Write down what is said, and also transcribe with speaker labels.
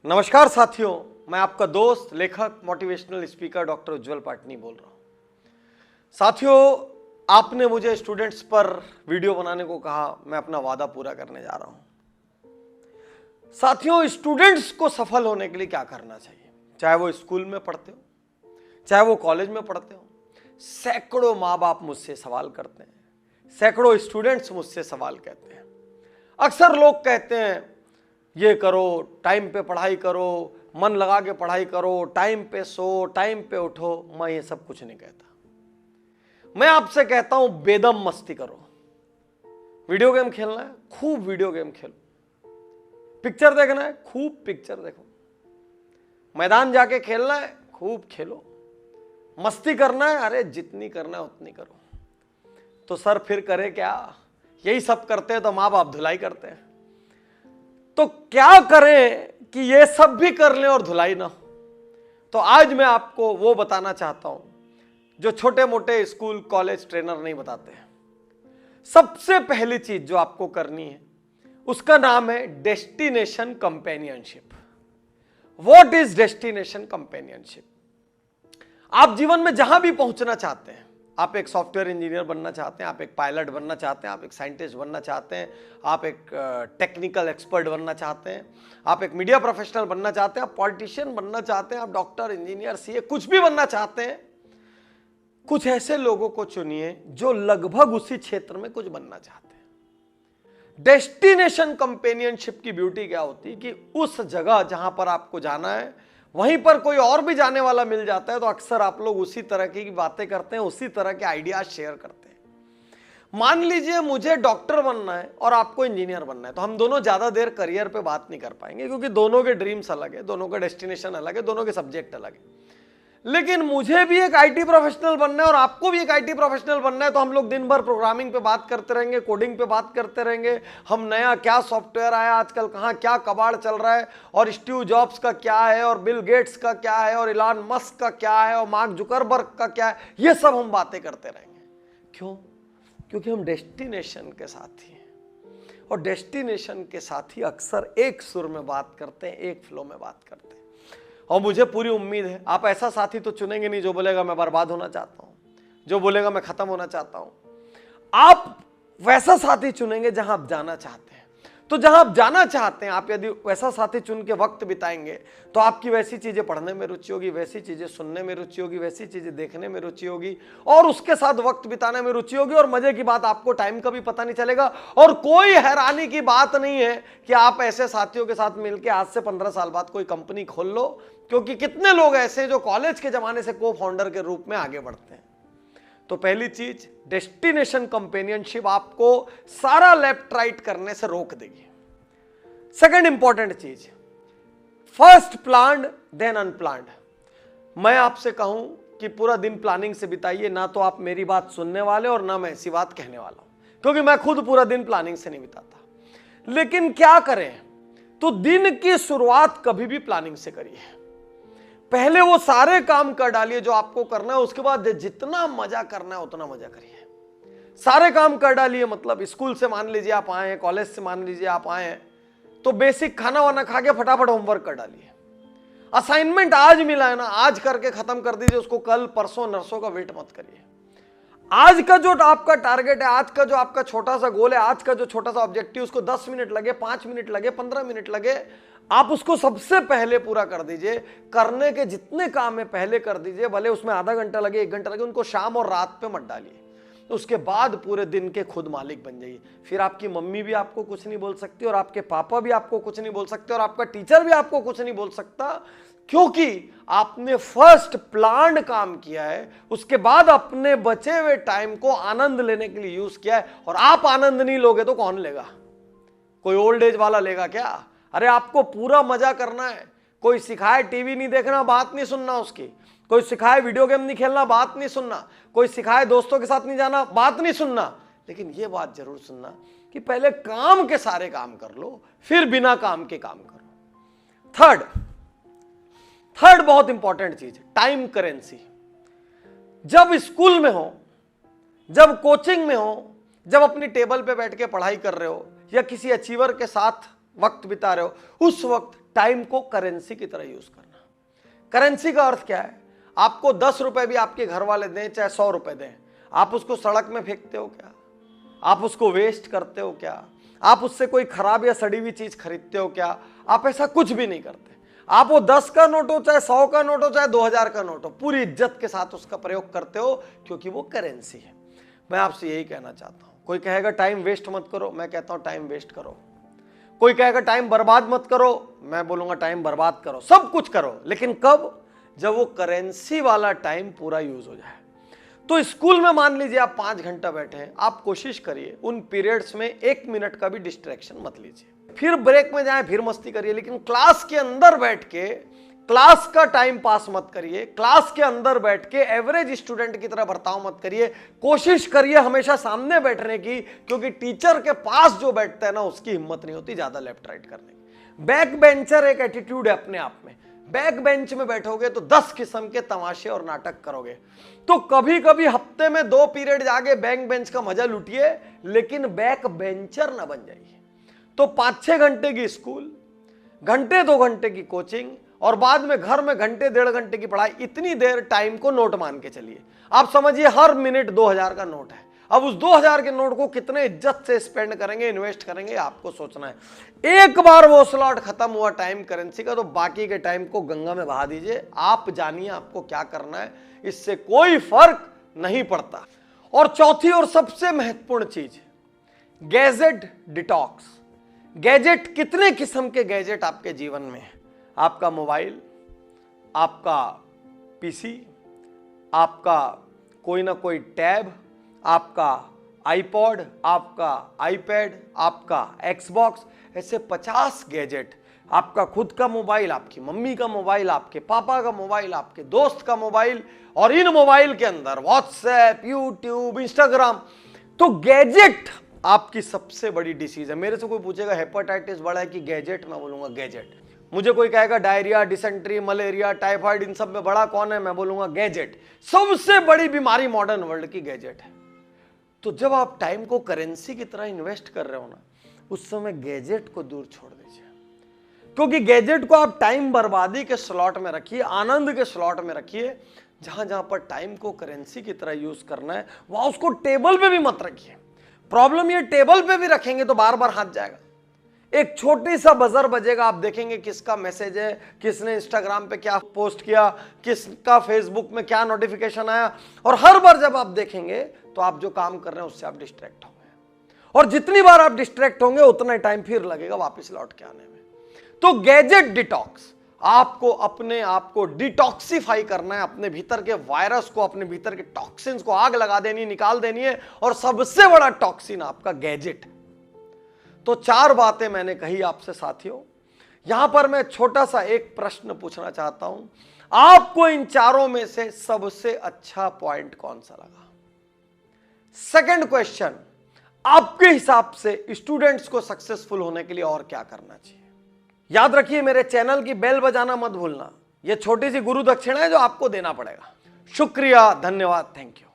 Speaker 1: नमस्कार साथियों, मैं आपका दोस्त लेखक मोटिवेशनल स्पीकर डॉक्टर उज्जवल पाटनी बोल रहा हूं। साथियों, आपने मुझे स्टूडेंट्स पर वीडियो बनाने को कहा, मैं अपना वादा पूरा करने जा रहा हूं। साथियों, स्टूडेंट्स को सफल होने के लिए क्या करना चाहिए, चाहे वो स्कूल में पढ़ते हो, चाहे वो कॉलेज में पढ़ते हो। सैकड़ों माँ बाप मुझसे सवाल करते हैं, सैकड़ों स्टूडेंट्स मुझसे सवाल कहते हैं। अक्सर लोग कहते हैं ये करो, टाइम पे पढ़ाई करो, मन लगा के पढ़ाई करो, टाइम पे सो, टाइम पे उठो। मैं ये सब कुछ नहीं कहता। मैं आपसे कहता हूं बेदम मस्ती करो। वीडियो गेम खेलना है, खूब वीडियो गेम खेलो। पिक्चर देखना है, खूब पिक्चर देखो। मैदान जाके खेलना है, खूब खेलो। मस्ती करना है, अरे जितनी करना है उतनी करो। तो सर फिर करे क्या? यही सब करते हैं तो माँ बाप धुलाई करते हैं। तो क्या करें कि ये सब भी कर लें और धुलाई ना हो? तो आज मैं आपको वो बताना चाहता हूं जो छोटे मोटे स्कूल कॉलेज ट्रेनर नहीं बताते हैं। सबसे पहली चीज जो आपको करनी है उसका नाम है destination companionship. What is destination companionship? आप जीवन में जहां भी पहुंचना चाहते हैं, आप एक सॉफ्टवेयर इंजीनियर बनना चाहते हैं, आप एक पायलट बनना चाहते हैं, आप एक साइंटिस्ट बनना चाहते हैं, आप एक टेक्निकल एक्सपर्ट बनना चाहते हैं, आप एक मीडिया प्रोफेशनल बनना चाहते हैं, आप पॉलिटिशियन बनना चाहते हैं, आप डॉक्टर, इंजीनियर, सीए, कुछ भी बनना चाहते हैं, कुछ ऐसे लोगों को चुनिए जो लगभग उसी क्षेत्र में कुछ बनना चाहते हैं। डेस्टिनेशन कंपेनियनशिप की ब्यूटी क्या होती है कि उस जगह जहां पर आपको जाना है वहीं पर कोई और भी जाने वाला मिल जाता है तो अक्सर आप लोग उसी तरह की बातें करते हैं, उसी तरह के आइडियाज शेयर करते हैं। मान लीजिए मुझे डॉक्टर बनना है और आपको इंजीनियर बनना है, तो हम दोनों ज्यादा देर करियर पे बात नहीं कर पाएंगे क्योंकि दोनों के ड्रीम्स अलग है, दोनों का डेस्टिनेशन अलग है, दोनों के सब्जेक्ट अलग है। लेकिन मुझे भी एक आईटी प्रोफेशनल बनना है और आपको भी एक आईटी प्रोफेशनल बनना है, तो हम लोग दिन भर प्रोग्रामिंग पे बात करते रहेंगे, कोडिंग पे बात करते रहेंगे। हम नया क्या सॉफ्टवेयर आया आजकल, कहाँ क्या कबाड़ चल रहा है, और स्टीव जॉब्स का क्या है, और बिल गेट्स का क्या है, और इलॉन मस्क का क्या है, और मार्क जुकरबर्ग का क्या है, ये सब हम बातें करते रहेंगे। क्यों? क्योंकि हम डेस्टिनेशन के साथी हैं, और डेस्टिनेशन के साथी अक्सर एक सुर में बात करते हैं, एक फ्लो में बात करते हैं। और मुझे पूरी उम्मीद है आप ऐसा साथी तो चुनेंगे नहीं जो बोलेगा मैं बर्बाद होना चाहता हूं, जो बोलेगा मैं खत्म होना चाहता हूं। आप वैसा साथी चुनेंगे जहां आप जाना चाहते हैं। तो जहां आप जाना चाहते हैं, आप यदि वैसा साथी चुन के वक्त बिताएंगे तो आपकी वैसी चीजें पढ़ने में रुचि होगी, वैसी चीजें सुनने में रुचि होगी, वैसी चीजें देखने में रुचि होगी, और उसके साथ वक्त बिताने में रुचि होगी। और मजे की बात, आपको टाइम का भी पता नहीं चलेगा। और कोई हैरानी की बात नहीं है कि आप ऐसे साथियों के साथ मिलकर आज से 15 साल बाद कोई कंपनी खोल लो, क्योंकि कितने लोग ऐसे जो कॉलेज के जमाने से को फाउंडर के रूप में आगे बढ़ते हैं। तो पहली चीज, डेस्टिनेशन कंपेनियनशिप आपको सारा लेफ्ट राइट करने से रोक देगी। सेकंड इंपॉर्टेंट चीज, फर्स्ट प्लान्ड देन अनप्लान्ड। मैं आपसे कहूं कि पूरा दिन प्लानिंग से बिताइए, ना तो आप मेरी बात सुनने वाले और ना मैं ऐसी बात कहने वाला हूं, क्योंकि मैं खुद पूरा दिन प्लानिंग से नहीं बिताता। लेकिन क्या करें, तो दिन की शुरुआत कभी भी प्लानिंग से करिए। पहले वो सारे काम कर डालिए जो आपको करना है, उसके बाद जितना मजा करना है उतना मजा करिए। सारे काम कर डालिए, मतलब स्कूल से मान लीजिए आप आए हैं, कॉलेज से मान लीजिए आप आए हैं, तो बेसिक खाना वाना खा के फटाफट होमवर्क कर डालिए। असाइनमेंट आज मिला है ना, आज करके खत्म कर दीजिए उसको, कल परसों नरसों का वेट मत करिए। आज का जो आपका टारगेट है, आज का जो आपका छोटा सा गोल है, आज का जो छोटा सा ऑब्जेक्टिव, उसको 10 मिनट लगे, 5 मिनट लगे, 15 मिनट लगे, आप उसको सबसे पहले पूरा कर दीजिए। करने के जितने काम है पहले कर दीजिए, भले उसमें आधा घंटा लगे, 1 घंटा लगे, उनको शाम और रात पे मत डालिए। तो उसके बाद पूरे दिन के खुद मालिक बन जाइए। फिर आपकी मम्मी भी आपको कुछ नहीं बोल सकती, और आपके पापा भी आपको कुछ नहीं बोल सकते, और आपका टीचर भी आपको कुछ नहीं बोल सकता, क्योंकि आपने फर्स्ट प्लान्ड काम किया है। उसके बाद अपने बचे हुए टाइम को आनंद लेने के लिए यूज किया है। और आप आनंद नहीं लोगे तो कौन लेगा? कोई ओल्ड एज वाला लेगा क्या? अरे आपको पूरा मजा करना है। कोई सिखाए टीवी नहीं देखना, बात नहीं सुनना उसकी। कोई सिखाए वीडियो गेम नहीं खेलना, बात नहीं सुनना। कोई सिखाए दोस्तों के साथ नहीं जाना, बात नहीं सुनना। लेकिन यह बात जरूर सुनना कि पहले काम के सारे काम कर लो, फिर बिना काम के काम करो। थर्ड बहुत इंपॉर्टेंट चीज, टाइम करेंसी। जब स्कूल में हो, जब कोचिंग में हो, जब अपनी टेबल पे बैठ के पढ़ाई कर रहे हो, या किसी अचीवर के साथ वक्त बिता रहे हो, उस वक्त टाइम को करेंसी की तरह यूज करना। करेंसी का अर्थ क्या है? आपको 10 रुपए भी आपके घर वाले दें, चाहे 100 रुपए दें, आप उसको सड़क में फेंकते हो क्या? आप उसको वेस्ट करते हो क्या? आप उससे कोई खराब या सड़ी हुई चीज खरीदते हो क्या? आप ऐसा कुछ भी नहीं करते। आप वो 10 का नोट हो, चाहे 100 का नोट हो, चाहे 2000 का नोट हो, पूरी इज्जत के साथ उसका प्रयोग करते हो, क्योंकि वो करेंसी है। मैं आपसे यही कहना चाहता हूं। कोई कहेगा टाइम वेस्ट मत करो, मैं कहता हूं टाइम वेस्ट करो। कोई कहेगा टाइम बर्बाद मत करो, मैं बोलूंगा टाइम बर्बाद करो। सब कुछ करो, लेकिन कब? जब वो करेंसी वाला टाइम पूरा यूज हो जाए। तो स्कूल में मान लीजिए आप 5 घंटा बैठे हैं, आप कोशिश करिए उन पीरियड्स में 1 मिनट का भी डिस्ट्रैक्शन मत लीजिए। फिर ब्रेक में जाएं, फिर मस्ती करिए, लेकिन क्लास के अंदर बैठ के क्लास का टाइम पास मत करिए। क्लास के अंदर बैठ के एवरेज स्टूडेंट की तरह बर्ताव मत करिए। कोशिश करिए हमेशा सामने बैठने की, क्योंकि टीचर के पास जो बैठता है ना, उसकी हिम्मत नहीं होती ज्यादा लेफ्ट राइट करने की। बैक बेंचर एक एटीट्यूड है अपने आप में। बैक बेंच में बैठोगे तो 10 किस्म के तमाशे और नाटक करोगे। तो कभी कभी हफ्ते में 2 पीरियड जाके बैक बेंच का मजा लूटिए, लेकिन बैक बेंचर ना बन जाइए। तो 5-6 घंटे की स्कूल, घंटे 2 घंटे की कोचिंग, और बाद में घर में घंटे 1.5 घंटे की पढ़ाई, इतनी देर टाइम को नोट मान के चलिए। आप समझिए हर मिनट 2000 का नोट है। अब उस 2000 के नोट को कितने इज्जत से स्पेंड करेंगे, इन्वेस्ट करेंगे, आपको सोचना है। एक बार वो स्लॉट खत्म हुआ टाइम करेंसी का, तो बाकी के टाइम को गंगा में बहा दीजिए। आप जानिए आपको क्या करना है, इससे कोई फर्क नहीं पड़ता। और चौथी और सबसे महत्वपूर्ण चीज, गैजेट डिटॉक्स। गैजेट, कितने किस्म के गैजेट आपके जीवन में है? आपका मोबाइल, आपका पीसी, आपका कोई ना कोई टैब, आपका आईपॉड, आपका आईपैड, आपका एक्सबॉक्स, ऐसे 50 गैजेट। आपका खुद का मोबाइल, आपकी मम्मी का मोबाइल, आपके पापा का मोबाइल, आपके दोस्त का मोबाइल, और इन मोबाइल के अंदर व्हाट्सएप, यूट्यूब, इंस्टाग्राम। तो गैजेट आपकी सबसे बड़ी डिसीज है। मेरे से कोई पूछेगा हेपेटाइटिस बड़ा है कि गैजेट, मैं बोलूंगा गैजेट। मुझे कोई कहेगा डायरिया, डिसेंट्री, मलेरिया, टाइफाइड, इन सब में बड़ा कौन है, मैं बोलूंगा गैजेट। सबसे बड़ी बीमारी मॉडर्न वर्ल्ड की गैजेट है। तो जब आप टाइम को करेंसी की तरह इन्वेस्ट कर रहे हो ना, उस समय गैजेट को दूर छोड़ दीजिए, क्योंकि गैजेट को आप टाइम बर्बादी के स्लॉट में रखिए, आनंद के स्लॉट में रखिए। जहां जहां पर टाइम को करेंसी की तरह यूज करना है, वहां उसको टेबल पे भी मत रखिए। प्रॉब्लम ये, टेबल पे भी रखेंगे तो बार बार हाथ जाएगा। एक छोटी सा बजर बजेगा, आप देखेंगे किसका मैसेज है, किसने इंस्टाग्राम पे क्या पोस्ट किया, किसका फेसबुक में क्या नोटिफिकेशन आया, और हर बार जब आप देखेंगे तो आप जो काम कर रहे हैं उससे आप डिस्ट्रैक्ट होंगे। और जितनी बार आप डिस्ट्रैक्ट होंगे उतना टाइम फिर लगेगा वापस लौट के आने में। तो गैजेट डिटॉक्स, आपको अपने आप को डिटॉक्सिफाई करना है, अपने भीतर के वायरस को, अपने भीतर के टॉक्सिन्स को आग लगा देनी, निकाल देनी है। और सबसे बड़ा टॉक्सिन आपका गैजेट। तो 4 बातें मैंने कही आपसे साथियों। यहां पर मैं छोटा सा एक प्रश्न पूछना चाहता हूं, आपको इन 4 में से सबसे अच्छा पॉइंट कौन सा लगा? सेकंड क्वेश्चन, आपके हिसाब से स्टूडेंट्स को सक्सेसफुल होने के लिए और क्या करना चाहिए? याद रखिए, मेरे चैनल की बेल बजाना मत भूलना। यह छोटी सी गुरु दक्षिणा है जो आपको देना पड़ेगा। शुक्रिया, धन्यवाद, थैंक यू।